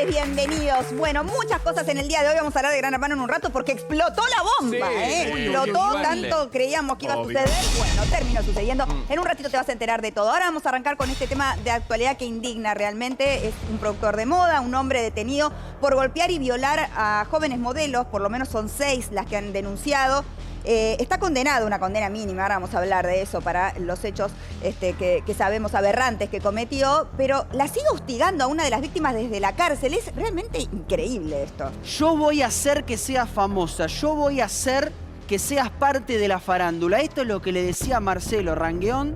noches, bienvenidos. Bueno, muchas cosas en el día de hoy. Vamos a hablar de Gran Hermano en un rato porque explotó la bomba, Sí, explotó, tanto creíamos que iba a suceder. Bueno, terminó sucediendo. En un ratito te vas a enterar de todo. Ahora vamos a arrancar con este tema de actualidad que indigna realmente. Es un productor de moda, un hombre detenido por golpear y violar a jóvenes modelos. Por lo menos son 6 las que han denunciado. Está condenado, una condena mínima, ahora vamos a hablar de eso para los hechos que sabemos aberrantes que cometió, pero la sigue hostigando a una de las víctimas desde la cárcel. Es realmente increíble esto. Yo voy a hacer que seas famosa, yo voy a hacer que seas parte de la farándula. Esto es lo que le decía Marcelo Rangueón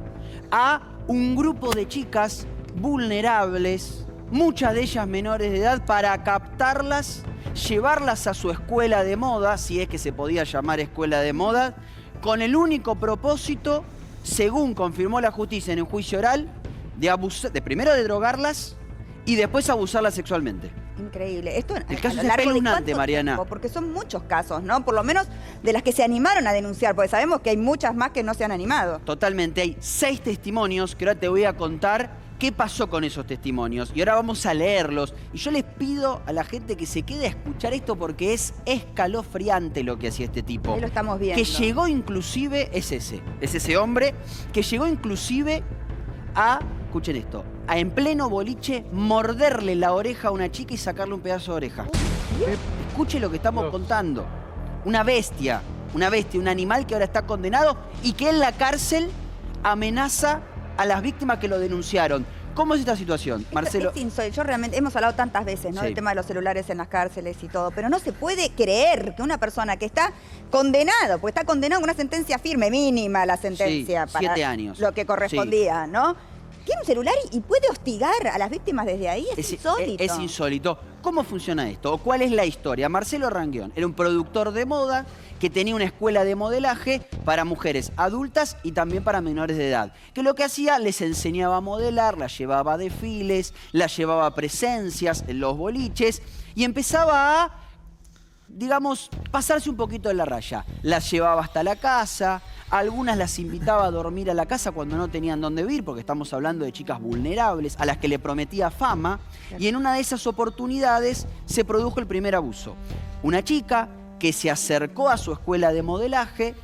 a un grupo de chicas vulnerables, muchas de ellas menores de edad, para captarlas, llevarlas a su escuela de moda, si es que se podía llamar escuela de moda, con el único propósito, según confirmó la justicia en el juicio oral, de primero de drogarlas y después abusarlas sexualmente. Increíble. Esto el caso es espeluznante, Mariana. Tiempo? Porque son muchos casos, ¿no? Por lo menos de las que se animaron a denunciar, porque sabemos que hay muchas más que no se han animado. Totalmente. Hay 6 testimonios que ahora te voy a contar qué pasó con esos testimonios. Y ahora vamos a leerlos. Y yo les pido a la gente que se quede a escuchar esto porque es escalofriante lo que hacía este tipo. Ahí lo estamos viendo. Que llegó inclusive, es ese hombre, que llegó inclusive a, escuchen esto, a en pleno boliche morderle la oreja a una chica y sacarle un pedazo de oreja. Escuche lo que estamos contando. Una bestia, un animal que ahora está condenado y que en la cárcel amenaza a las víctimas que lo denunciaron. ¿Cómo es esta situación, Marcelo? Es insólito. Yo realmente, hemos hablado tantas veces, ¿no? Sí. Del tema de los celulares en las cárceles y todo, pero no se puede creer que una persona que está condenado, porque está condenado con una sentencia firme, mínima la sentencia, Sí, para 7 años. lo que correspondía, ¿no? Tiene un celular y puede hostigar a las víctimas desde ahí. Es insólito. Es insólito. ¿Cómo funciona esto? ¿O cuál es la historia? Marcelo Rangueón era un productor de moda que tenía una escuela de modelaje para mujeres adultas y también para menores de edad. Que lo que hacía, les enseñaba a modelar, las llevaba a desfiles, las llevaba a presencias en los boliches y empezaba a, digamos, pasarse un poquito de la raya. Las llevaba hasta la casa, algunas las invitaba a dormir a la casa cuando no tenían dónde vivir, porque estamos hablando de chicas vulnerables, a las que le prometía fama, y en una de esas oportunidades se produjo el primer abuso. Una chica que se acercó a su escuela de modelaje,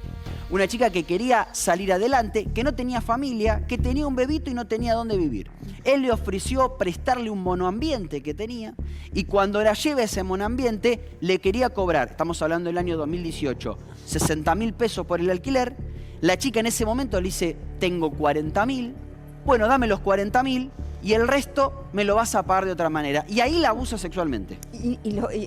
una chica que quería salir adelante, que no tenía familia, que tenía un bebito y no tenía dónde vivir. Él le ofreció prestarle un monoambiente que tenía y cuando la lleva a ese monoambiente le quería cobrar, estamos hablando del año 2018, 60.000 pesos por el alquiler. La chica en ese momento le dice, tengo 40.000, bueno, dame los 40.000 y el resto me lo vas a pagar de otra manera. Y ahí la abusa sexualmente. Y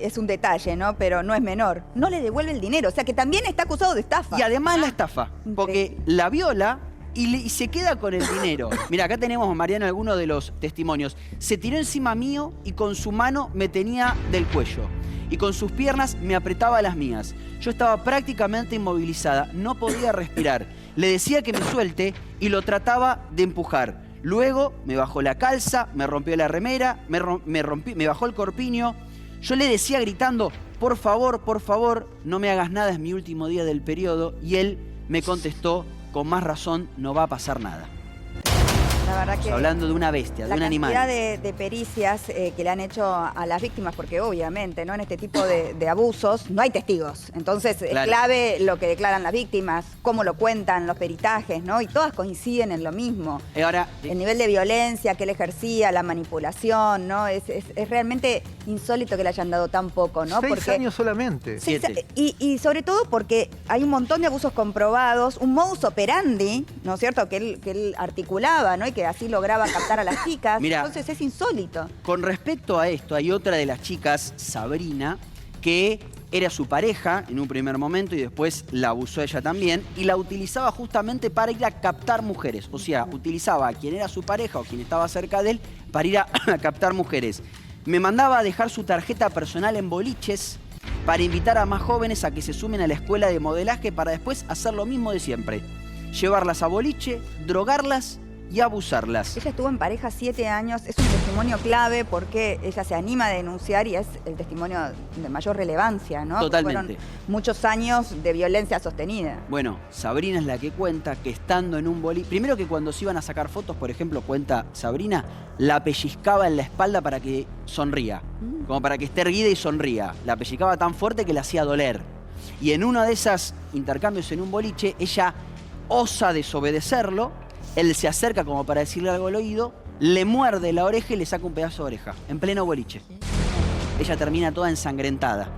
es un detalle, ¿no? Pero no es menor. No le devuelve el dinero, o sea que también está acusado de estafa. Y además la estafa, porque la viola y se queda con el dinero. Mira, acá tenemos, Mariana, algunos de los testimonios. Se tiró encima mío y con su mano me tenía del cuello. Y con sus piernas me apretaba las mías. Yo estaba prácticamente inmovilizada, no podía respirar. Le decía que me suelte y lo trataba de empujar. Luego me bajó la calza, me rompió la remera, me bajó el corpiño. Yo le decía gritando, por favor, no me hagas nada, es mi último día del periodo. Y él me contestó, con más razón, no va a pasar nada. La verdad que Hablando de una bestia, de un animal. La cantidad de pericias que le han hecho a las víctimas, porque obviamente, ¿no? En este tipo de abusos no hay testigos. Entonces Claro. es clave lo que declaran las víctimas, cómo lo cuentan, los peritajes, ¿no? Y todas coinciden en lo mismo. Ahora, El nivel de violencia que él ejercía, la manipulación, ¿no? Es realmente insólito que le hayan dado tan poco, ¿no? 6 años solamente. 7. Y sobre todo porque hay un montón de abusos comprobados, un modus operandi, ¿no es cierto?, que él articulaba, ¿no? Y que así lograba captar a las chicas. Mirá, entonces es insólito. con respecto a esto, hay otra de las chicas, Sabrina, que era su pareja en un primer momento y después la abusó ella también y la utilizaba justamente para ir a captar mujeres. O sea, utilizaba a quien era su pareja o quien estaba cerca de él para ir a captar mujeres. Me mandaba a dejar su tarjeta personal en boliches para invitar a más jóvenes a que se sumen a la escuela de modelaje para después hacer lo mismo de siempre. Llevarlas a boliche, drogarlas y abusarlas. Ella estuvo en pareja 7 años, es un testimonio clave porque ella se anima a denunciar y es el testimonio de mayor relevancia, ¿no? Totalmente. Fueron muchos años de violencia sostenida. Bueno, Sabrina es la que cuenta que estando en un boliche, primero que cuando se iban a sacar fotos, por ejemplo, cuenta Sabrina, la pellizcaba en la espalda para que sonría, como para que esté erguida y sonría. La pellizcaba tan fuerte que le hacía doler. Y en uno de esos intercambios en un boliche, ella osa desobedecerlo, él se acerca como para decirle algo al oído, le muerde la oreja y le saca un pedazo de oreja, en pleno boliche. Ella termina toda ensangrentada.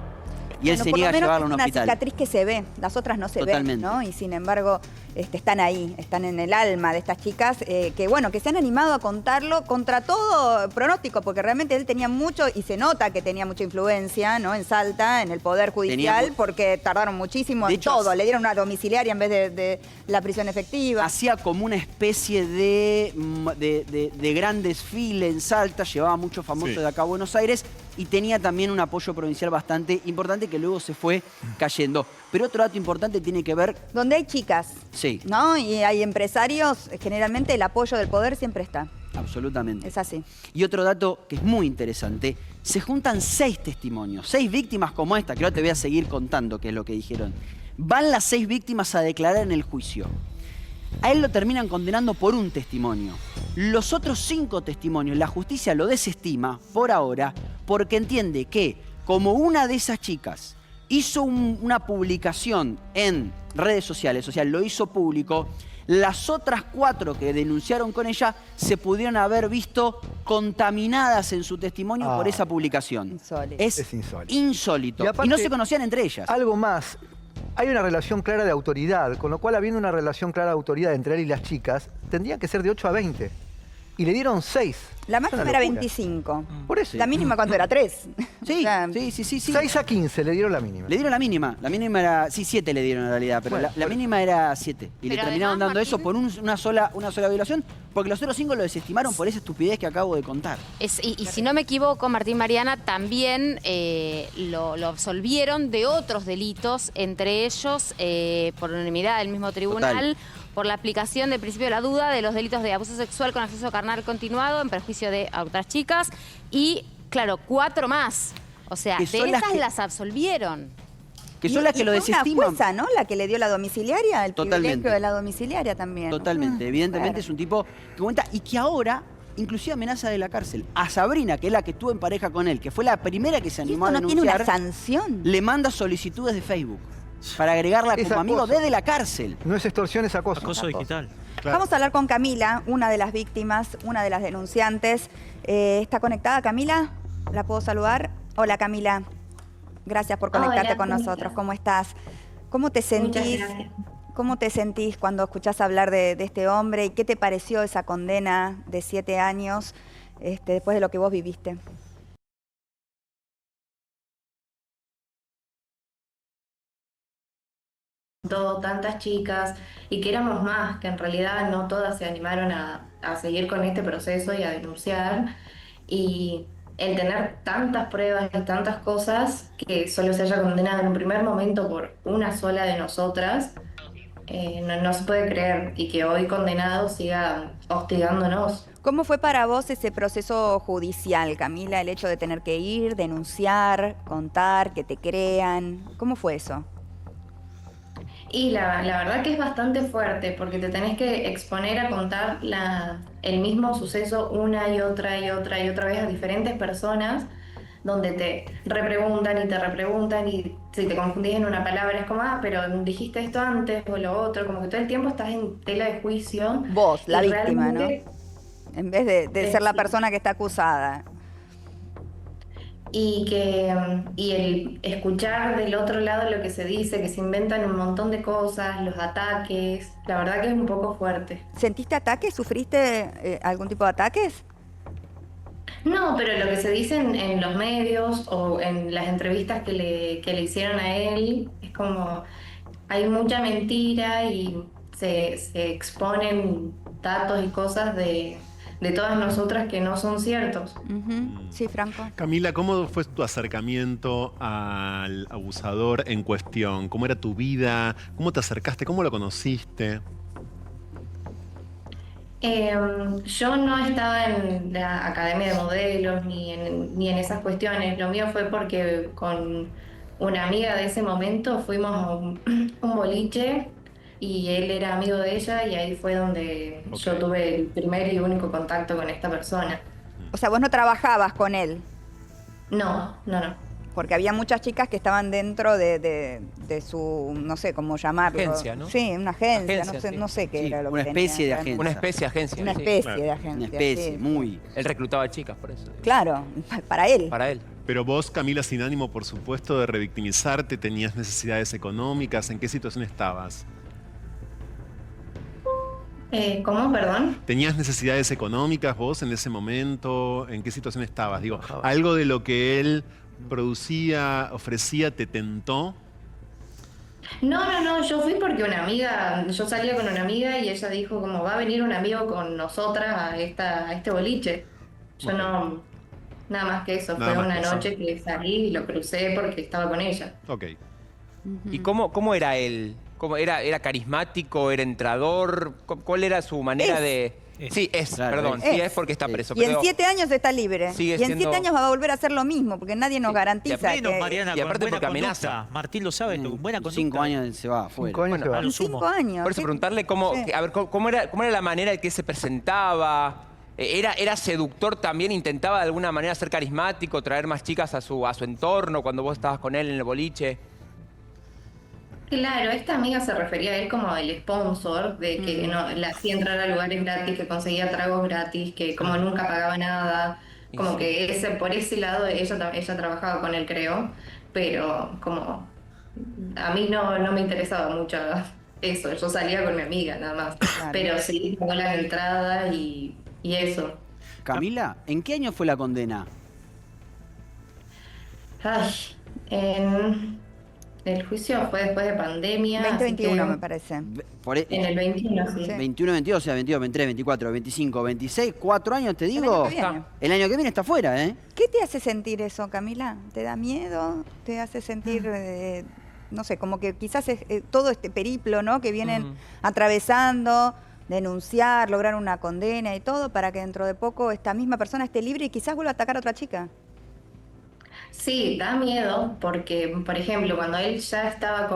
Y él se niega a llevarla a un hospital. Es una cicatriz que se ve, las otras no se Totalmente. ven, ¿no? Y sin embargo, están ahí, están en el alma de estas chicas que, bueno, que se han animado a contarlo contra todo pronóstico, porque realmente él tenía mucho, y se nota que tenía mucha influencia, ¿no? En Salta, en el Poder Judicial, porque tardaron muchísimo en todo. Le dieron una domiciliaria en vez de la prisión efectiva. Hacía como una especie de gran desfile en Salta, llevaba muchos famosos de acá a Buenos Aires y tenía también un apoyo provincial bastante importante que luego se fue cayendo. Pero otro dato importante tiene que ver... Donde hay chicas, ¿no? Y hay empresarios, generalmente el apoyo del poder siempre está. Absolutamente. Es así. Y otro dato que es muy interesante, se juntan 6 testimonios, 6 víctimas como esta, que ahora te voy a seguir contando qué es lo que dijeron. Van las 6 víctimas a declarar en el juicio. A él lo terminan condenando por un testimonio. Los otros 5 testimonios, la justicia lo desestima por ahora porque entiende que como una de esas chicas hizo una publicación en redes sociales, o sea, lo hizo público, las otras 4 que denunciaron con ella se pudieron haber visto contaminadas en su testimonio por esa publicación. Insólito. Es insólito. insólito. Y aparte, no se conocían entre ellas. Algo más. Hay una relación clara de autoridad, con lo cual, habiendo una relación clara de autoridad entre él y las chicas, tendría que ser de 8 a 20. Y le dieron 6. La máxima era 25. Por eso. La mínima, ¿cuánto era? 3. Sí, O sea, sí. 6 a 15 le dieron la mínima. Le dieron la mínima. La mínima era... Sí, 7 le dieron en realidad, pero Bueno, la mínima era 7. Y le Pero terminaron además, dando eso Martín, por una sola violación, porque los otros 5 lo desestimaron por esa estupidez que acabo de contar. y si no me equivoco, Martín Mariana también lo absolvieron de otros delitos, entre ellos, por unanimidad del mismo tribunal, por la aplicación del principio de la duda de los delitos de abuso sexual con acceso carnal continuado en perjuicio de otras chicas y, claro, 4 más. O sea, Que de son las esas que- las absolvieron. Que son las que lo fue desestiman. una jueza, ¿no? La que le dio la domiciliaria, el Totalmente. privilegio de la domiciliaria también. Totalmente. Evidentemente claro. es un tipo que cuenta y que ahora inclusive amenaza de la cárcel. A Sabrina, que es la que estuvo en pareja con él, que fue la primera que se ¿Y animó a esto no tiene una denunciar, sanción? le manda solicitudes de Facebook para agregarla Es como amigo acoso. desde la cárcel. No es extorsión, es acoso. Acoso digital. Vamos a hablar con Camila, una de las víctimas, una de las denunciantes. ¿Está conectada, Camila? ¿La puedo saludar? Hola, Camila. Gracias por conectarte Hola, con ¿cómo nosotros. estás? ¿Cómo estás? ¿Cómo te sentís? gracias. ¿Cómo te sentís cuando escuchás hablar de este hombre? ¿Y qué te pareció esa condena de 7 años después de lo que vos viviste? Tantas chicas y que éramos más, que en realidad no todas se animaron a seguir con este proceso y a denunciar. Y el tener tantas pruebas y tantas cosas que solo se haya condenado en un primer momento por una sola de nosotras, no se puede creer, y que hoy condenado siga hostigándonos. ¿Cómo fue para vos ese proceso judicial, Camila? El hecho de tener que ir, denunciar, contar, que te crean. ¿Cómo fue eso? Y la verdad que es bastante fuerte porque te tenés que exponer a contar el mismo suceso una y otra vez a diferentes personas, donde te repreguntan y si te confundís en una palabra es como, pero dijiste esto antes o lo otro, como que todo el tiempo estás en tela de juicio. Vos, la y víctima, ¿no? realmente- En vez de ser la Sí. persona que está acusada. Y el escuchar del otro lado lo que se dice, que se inventan un montón de cosas, los ataques, la verdad que es un poco fuerte. ¿Sentiste ataques? ¿Sufriste algún tipo de ataques? No, pero lo que se dice en los medios o en las entrevistas que le hicieron a él, es como hay mucha mentira y se exponen datos y cosas de todas nosotras que no son ciertos. Sí, Franco. Camila, ¿cómo fue tu acercamiento al abusador en cuestión? ¿Cómo era tu vida? ¿Cómo te acercaste? ¿Cómo lo conociste? Yo no estaba en la academia de modelos ni en esas cuestiones. Lo mío fue porque con una amiga de ese momento fuimos a un boliche y él era amigo de ella y ahí fue donde Ok. yo tuve el primer y único contacto con esta persona. O sea, vos no trabajabas con él, No, no, no. porque había muchas chicas que estaban dentro de su, no sé cómo llamarlo. Agencia, ¿no? Sí, una agencia, Agencia, sí. no sé qué Sí, era lo que una tenía especie de realmente. agencia. Una especie de agencia. Una sí. especie Claro. de agencia. Una especie, sí. muy... Él reclutaba chicas por eso. Claro, para él. Para él. Pero vos, Camila, sin ánimo, por supuesto, de revictimizarte, tenías necesidades económicas. ¿En qué situación estabas? ¿Cómo? Perdón. ¿Tenías necesidades económicas vos en ese momento? ¿En qué situación estabas? Digo, ¿algo de lo que él producía, ofrecía, te tentó? No, yo fui porque una amiga, yo salía con una amiga y ella dijo como va a venir un amigo con nosotras a este boliche. Yo Ok. no, nada más que eso, Nada fue más una que eso. noche que salí y lo crucé porque estaba con ella. Ok. ¿Y cómo era él? ¿Era carismático? ¿Era entrador? ¿Cuál era su manera Es. de...? Sí, Claro, perdón. es. Sí, es porque está preso. Y en pero- 7 años está libre. Sigue Y en siendo- 7 años va a volver a hacer lo mismo, porque nadie nos Sí. garantiza Menos, que... Mariana, y aparte con buena porque amenaza. conducta. Martín lo sabe, con buena conducta. 5 años se va afuera. 5 años Bueno, se va. a lo En sumo. 5 años. Por eso ¿qué? preguntarle cómo, Sí. a ver, cómo era la manera en que se presentaba. ¿Era seductor también? ¿Intentaba de alguna manera ser carismático, traer más chicas a su entorno cuando vos estabas con él en el boliche? Claro, esta amiga se refería a él como el sponsor, de que no, la hacía entrar a lugares gratis, que conseguía tragos gratis, que como nunca pagaba nada, Y como sí. que por ese lado ella trabajaba con él, creo, pero como a mí no me interesaba mucho eso, yo salía con mi amiga nada más, Claro. pero sí, pagó la entrada y eso. Camila, ¿en qué año fue la condena? Ay, el juicio fue después de pandemia, así 2021 que me parece. en el 21, sí. Sí. 21, 22, o sea, 22, 23, 24, 25, 26, 4 años, te El digo. año que viene. El año que viene está fuera, ¿eh? ¿Qué te hace sentir eso, Camila? ¿Te da miedo? ¿Te hace sentir, no sé, como que quizás todo este periplo, ¿no? Que vienen atravesando, denunciar, lograr una condena y todo, para que dentro de poco esta misma persona esté libre y quizás vuelva a atacar a otra chica? Sí, da miedo porque, por ejemplo, cuando él ya estaba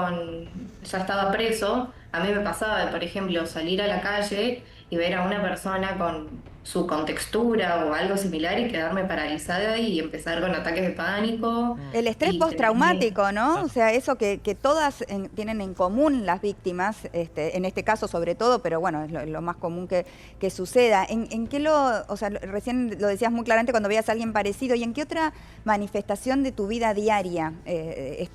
preso, a mí me pasaba, por ejemplo, salir a la calle y ver a una persona con su contextura o algo similar y quedarme paralizada y empezar con ataques de pánico. El estrés Y postraumático, ¿no? O sea, eso que todas tienen en común las víctimas, en este caso sobre todo, pero bueno, es lo más común que suceda. ¿En qué o sea, recién lo decías muy claramente cuando veías a alguien parecido, ¿y en qué otra manifestación de tu vida diaria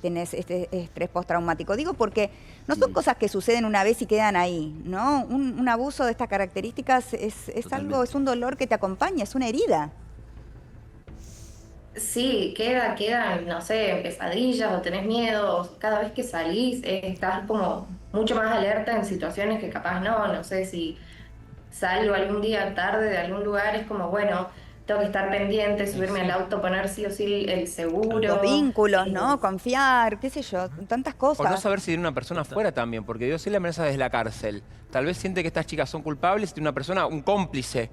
tenés este estrés postraumático? Digo porque no son cosas que suceden una vez y quedan ahí, ¿no? Un abuso de estas características es algo, es un dolor que te acompaña, es una herida. Sí, quedan, no sé, pesadillas o tenés miedo, o cada vez que salís estás como mucho más alerta en situaciones que capaz no sé si salgo algún día tarde de algún lugar, es como, bueno, tengo que estar pendiente, subirme al auto, poner sí o sí el seguro. Los vínculos, ¿no? Confiar, qué sé yo, tantas Por no cosas. saber si tiene una persona afuera también, porque Dios sí le amenaza desde la cárcel. Tal vez siente que estas chicas son culpables y tiene una persona, un cómplice.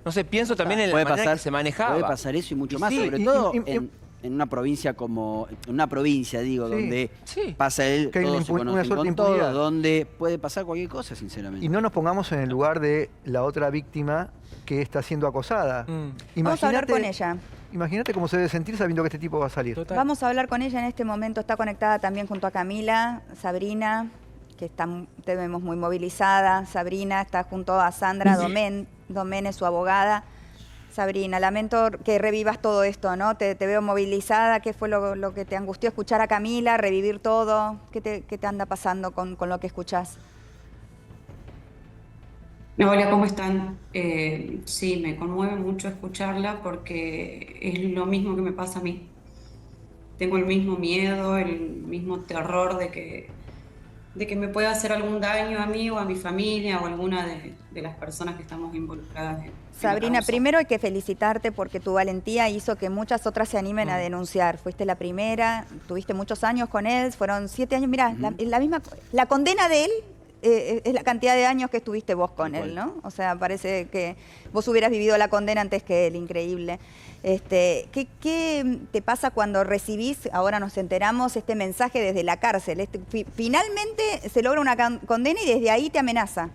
No sé, pienso también en la manera que se manejaba. Puede pasar eso y mucho Y más, sí, sobre y- todo y- en una provincia como, en una provincia, digo, Sí. donde Sí. pasa él, Que hay todos una se una conocen suerte de con todo, impunidad. donde puede pasar cualquier cosa, sinceramente. Y no nos pongamos en el lugar de la otra víctima que está siendo acosada. Vamos a hablar con ella. Imagínate cómo se debe sentir sabiendo que este tipo va a salir. Total. Vamos a hablar con ella en este momento. Está conectada también junto a Camila, Sabrina, que te vemos muy movilizada. Sabrina está junto a Sandra Domén es su abogada. Sabrina, lamento que revivas todo esto, ¿no? Te veo movilizada. ¿Qué fue lo que te angustió escuchar a Camila, revivir todo? ¿Qué te anda pasando con lo que escuchás? Hola, ¿cómo están? Sí, me conmueve mucho escucharla porque es lo mismo que me pasa a mí. Tengo el mismo miedo, el mismo terror de que me pueda hacer algún daño a mí o a mi familia o a alguna de las personas que estamos involucradas en la Sabrina, causa. primero hay que felicitarte porque tu valentía hizo que muchas otras se animen a denunciar. Fuiste la primera, tuviste muchos años con él, fueron 7 años. Mirá, la condena de él es la cantidad de años que estuviste vos con él, ¿no? O sea, parece que vos hubieras vivido la condena antes que él, increíble. ¿Qué te pasa cuando recibís, ahora nos enteramos, este mensaje desde la cárcel? Finalmente se logra una condena y desde ahí te amenaza.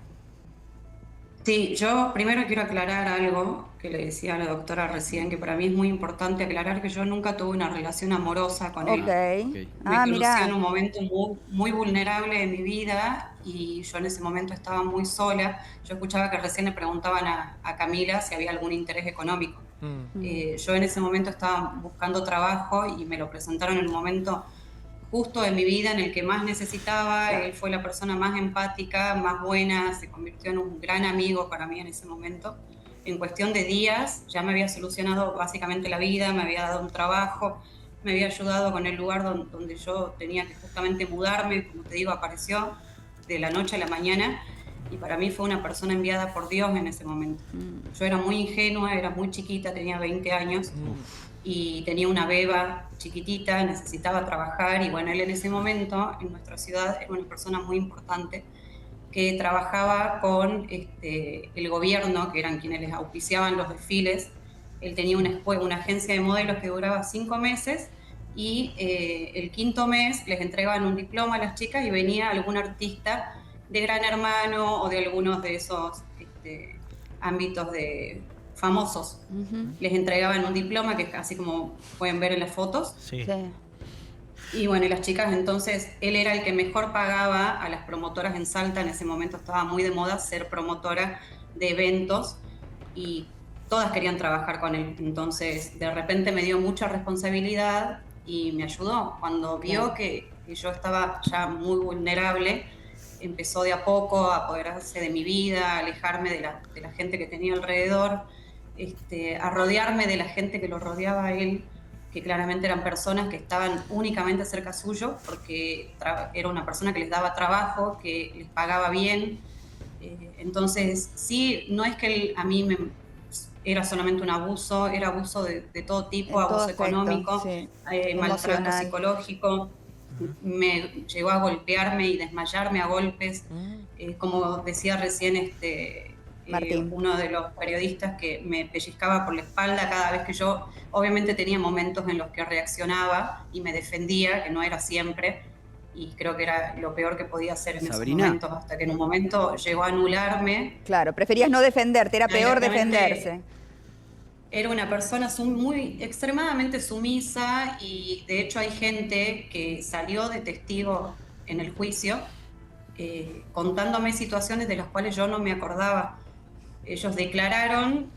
Sí, yo primero quiero aclarar algo que le decía a la doctora recién, que para mí es muy importante aclarar que yo nunca tuve una relación amorosa con él. Okay. Me conocí en un momento muy vulnerable de mi vida y yo en ese momento estaba muy sola. Yo escuchaba que recién le preguntaban a Camila si había algún interés económico. Yo en ese momento estaba buscando trabajo y me lo presentaron en un momento justo de mi vida en el que más necesitaba. Él fue la persona más empática, más buena, se convirtió en un gran amigo para mí en ese momento. En cuestión de días ya me había solucionado básicamente la vida, me había dado un trabajo, me había ayudado con el lugar donde yo tenía que justamente mudarme. Como te digo, apareció de la noche a la mañana y para mí fue una persona enviada por Dios en ese momento. Yo era muy ingenua, era muy chiquita, tenía 20 años y tenía una beba chiquitita, necesitaba trabajar y bueno, él en ese momento en nuestra ciudad era una persona muy importante que trabajaba con el gobierno, que eran quienes les auspiciaban los desfiles. Él tenía una agencia de modelos que duraba 5 meses y el 5.º mes les entregaban un diploma a las chicas y venía algún artista de Gran Hermano o de algunos de esos ámbitos de famosos. Les entregaban un diploma, que es así como pueden ver en las fotos. Sí. Y bueno, y las chicas entonces, él era el que mejor pagaba a las promotoras en Salta. En ese momento estaba muy de moda ser promotora de eventos y todas querían trabajar con él. Entonces, de repente me dio mucha responsabilidad y me ayudó. Cuando vio que yo estaba ya muy vulnerable, empezó de a poco a apoderarse de mi vida, a alejarme de la gente que tenía alrededor, a rodearme de la gente que lo rodeaba a él, que claramente eran personas que estaban únicamente cerca suyo, porque era una persona que les daba trabajo, que les pagaba bien. Entonces, sí, no es que él, a mí era solamente un abuso, era abuso de todo tipo, abuso económico, maltrato psicológico. Me llegó a golpearme y desmayarme a golpes. Como decía recién uno de los periodistas, que me pellizcaba por la espalda cada vez que yo, obviamente tenía momentos en los que reaccionaba y me defendía, que no era siempre, y creo que era lo peor que podía hacer en esos momentos, hasta que en un momento llegó a anularme. Claro, preferías no defenderte, era peor defenderse. Era una persona extremadamente sumisa y de hecho hay gente que salió de testigo en el juicio contándome situaciones de las cuales yo no me acordaba. Ellos declararon,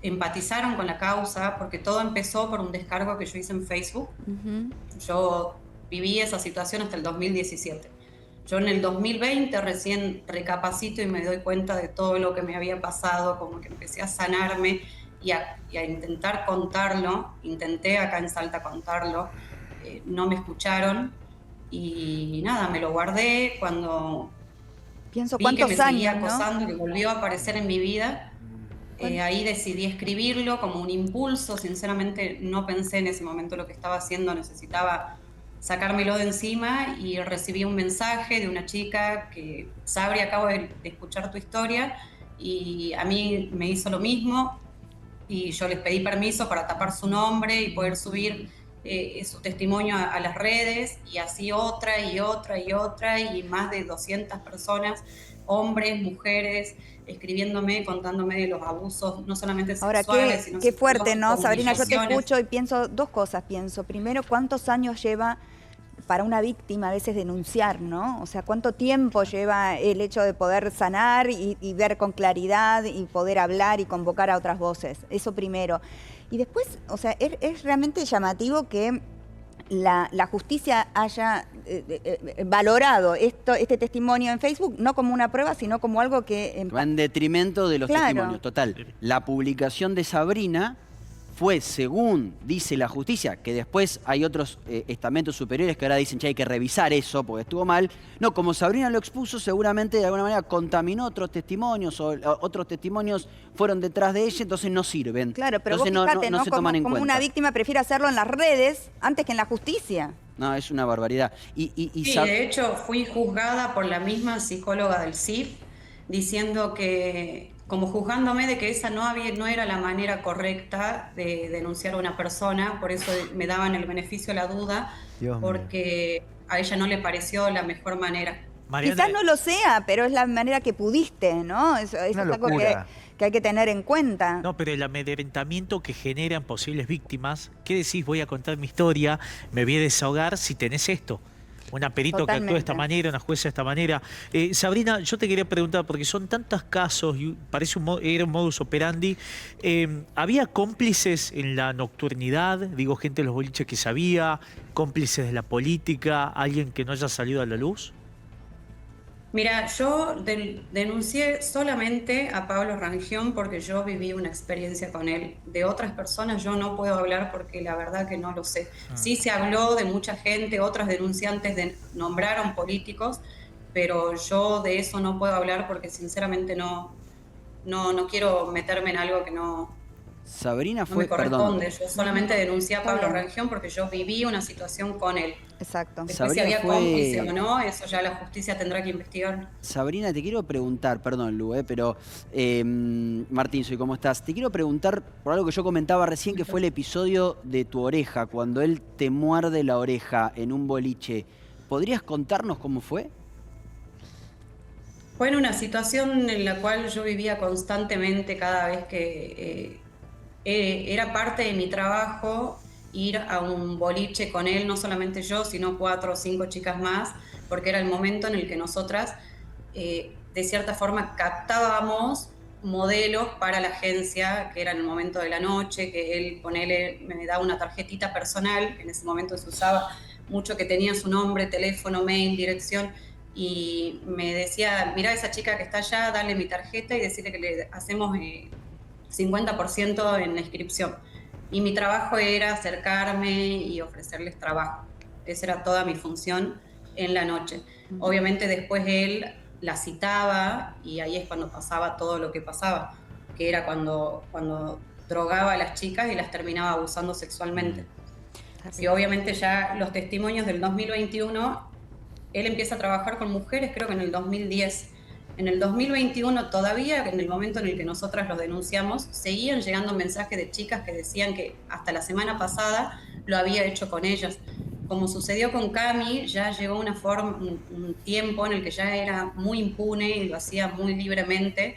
empatizaron con la causa, porque todo empezó por un descargo que yo hice en Facebook. Yo viví esa situación hasta el 2017. Yo en el 2020 recién recapacito y me doy cuenta de todo lo que me había pasado, como que empecé a sanarme y a intentar contarlo. Intenté acá en Salta contarlo, no me escucharon y nada, me lo guardé. Cuando pienso vi cuántos que me seguía años, acosando, ¿no? que volvió a aparecer en mi vida, ahí decidí escribirlo como un impulso. Sinceramente no pensé en ese momento lo que estaba haciendo, necesitaba sacármelo de encima y recibí un mensaje de una chica que, Sabri, acabo de escuchar tu historia, y a mí me hizo lo mismo. Y yo les pedí permiso para tapar su nombre y poder subir su testimonio a las redes, y así otra y otra y otra, y más de 200 personas, hombres, mujeres, escribiéndome, contándome de los abusos, no solamente sexuales, ahora, sino qué fuerte, ¿no, Sabrina? Yo te humillaciones. escucho y pienso dos cosas. Primero, ¿cuántos años lleva para una víctima a veces denunciar, ¿no? O sea, ¿cuánto tiempo lleva el hecho de poder sanar y ver con claridad y poder hablar y convocar a otras voces? Eso primero. Y después, o sea, es realmente llamativo que la justicia haya valorado este testimonio en Facebook, no como una prueba, sino como algo que... Va en detrimento de los testimonios, total. La publicación de Sabrina fue, según dice la justicia, que después hay otros estamentos superiores que ahora dicen que hay que revisar eso porque estuvo mal. No, como Sabrina lo expuso, seguramente de alguna manera contaminó otros testimonios o otros testimonios fueron detrás de ella, entonces no sirven. Claro, pero entonces vos fíjate, no se toman en como cuenta. una víctima prefiere hacerlo en las redes antes que en la justicia. No, es una barbaridad. Sí, de hecho fui juzgada por la misma psicóloga del CIF, diciendo que, como juzgándome de que esa no era la manera correcta de denunciar a una persona, por eso me daban el beneficio de la duda, porque a ella no le pareció la mejor manera. Mariana, quizás no lo sea, pero es la manera que pudiste, ¿no? Eso es algo que hay que tener en cuenta. no, pero el amedrentamiento que generan posibles víctimas, ¿qué decís? Voy a contar mi historia, me voy a desahogar si tenés esto. Una perito que actúa de esta manera, una jueza de esta manera. Sabrina, yo te quería preguntar, porque son tantos casos y parece era un modus operandi. ¿Había cómplices en la nocturnidad? Digo, gente de los boliches que sabía, cómplices de la política, alguien que no haya salido a la luz. Mira, yo denuncié solamente a Pablo Rangión porque yo viví una experiencia con él. De otras personas yo no puedo hablar porque la verdad que no lo sé. Sí se habló de mucha gente, otras denunciantes nombraron políticos, pero yo de eso no puedo hablar porque sinceramente no quiero meterme en algo que no Sabrina me corresponde. Yo solamente denuncié a Pablo Rangión porque yo viví una situación con él. Exacto. Después, si había cómplice o no, eso ya la justicia tendrá que investigar. Sabrina, te quiero preguntar, perdón Lu, pero Martín, soy ¿cómo estás? Te quiero preguntar por algo que yo comentaba recién, que fue el episodio de tu oreja, cuando él te muerde la oreja en un boliche. ¿Podrías contarnos cómo fue? Fue en una situación en la cual yo vivía constantemente cada vez que era parte de mi trabajo ir a un boliche con él, no solamente yo, sino 4 o 5 chicas más, porque era el momento en el que nosotras, de cierta forma, captábamos modelos para la agencia, que era en el momento de la noche, que él, ponele, me daba una tarjetita personal, en ese momento se usaba mucho, que tenía su nombre, teléfono, mail, dirección, y me decía, mirá esa chica que está allá, dale mi tarjeta y decirle que le hacemos 50% en la inscripción. Y mi trabajo era acercarme y ofrecerles trabajo. Esa era toda mi función en la noche. Obviamente después él la citaba y ahí es cuando pasaba todo lo que pasaba, que era cuando drogaba a las chicas y las terminaba abusando sexualmente. Y obviamente ya los testimonios del 2021, él empieza a trabajar con mujeres, creo que en el 2010. En el 2021 todavía, en el momento en el que nosotras los denunciamos, seguían llegando mensajes de chicas que decían que hasta la semana pasada lo había hecho con ellas. Como sucedió con Cami, ya llegó un tiempo en el que ya era muy impune y lo hacía muy libremente,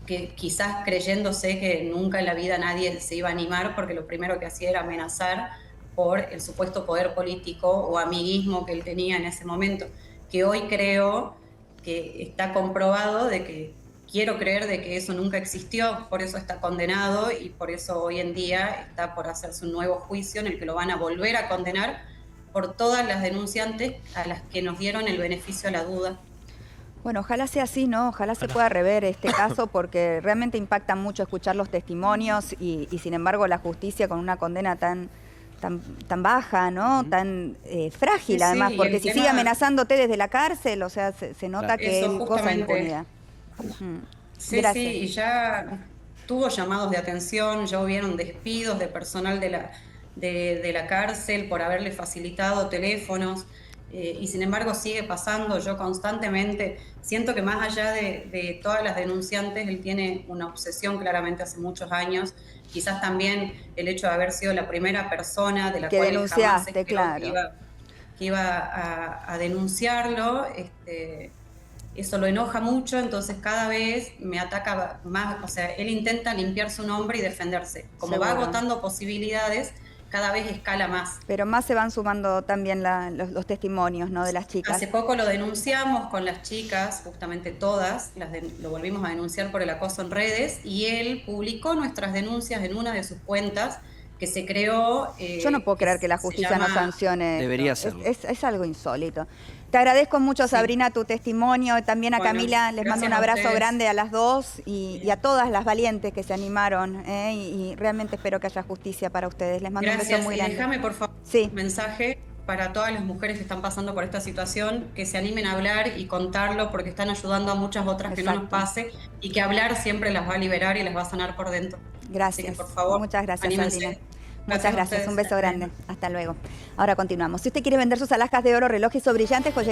que quizás creyéndose que nunca en la vida nadie se iba a animar, porque lo primero que hacía era amenazar por el supuesto poder político o amiguismo que él tenía en ese momento, que hoy creo que está comprobado de que quiero creer de que eso nunca existió, por eso está condenado y por eso hoy en día está por hacerse un nuevo juicio en el que lo van a volver a condenar por todas las denunciantes a las que nos dieron el beneficio a la duda. Bueno, ojalá sea así, ¿no? Ojalá se pueda rever este caso porque realmente impacta mucho escuchar los testimonios y sin embargo la justicia con una condena tan baja, ¿no? Tan frágil además, porque si sigue amenazándote desde la cárcel, o sea, se nota que él goza de impunidad. Sí, y ya tuvo llamados de atención, ya hubieron despidos de personal de la cárcel por haberle facilitado teléfonos, y sin embargo sigue pasando. Yo constantemente siento que más allá de todas las denunciantes, él tiene una obsesión claramente hace muchos años. Quizás también el hecho de haber sido la primera persona de la cual denunciaste, jamás claro, que iba a denunciarlo, eso lo enoja mucho, entonces cada vez me ataca más, o sea, él intenta limpiar su nombre y defenderse. Como va agotando posibilidades, cada vez escala más. Pero más se van sumando también los testimonios, ¿no?, de las chicas. Hace poco lo denunciamos con las chicas, justamente todas, lo volvimos a denunciar por el acoso en redes, y él publicó nuestras denuncias en una de sus cuentas que se creó. Yo no puedo creer que la justicia no sancione. Debería serlo. Es algo insólito. Te agradezco mucho, Sabrina, tu testimonio. También a Camila les mando un abrazo grande a las dos y a todas las valientes que se animaron. Y realmente espero que haya justicia para ustedes. Les mando un beso muy grande. Déjame, por favor, un mensaje para todas las mujeres que están pasando por esta situación, que se animen a hablar y contarlo, porque están ayudando a muchas otras que no nos pase, y que hablar siempre las va a liberar y las va a sanar por dentro. Gracias. Así que, por favor, muchas gracias, anímense. Sabrina. Muchas gracias, un beso grande. Hasta luego. Ahora continuamos. Si usted quiere vender sus alhajas de oro, relojes o brillantes, joyería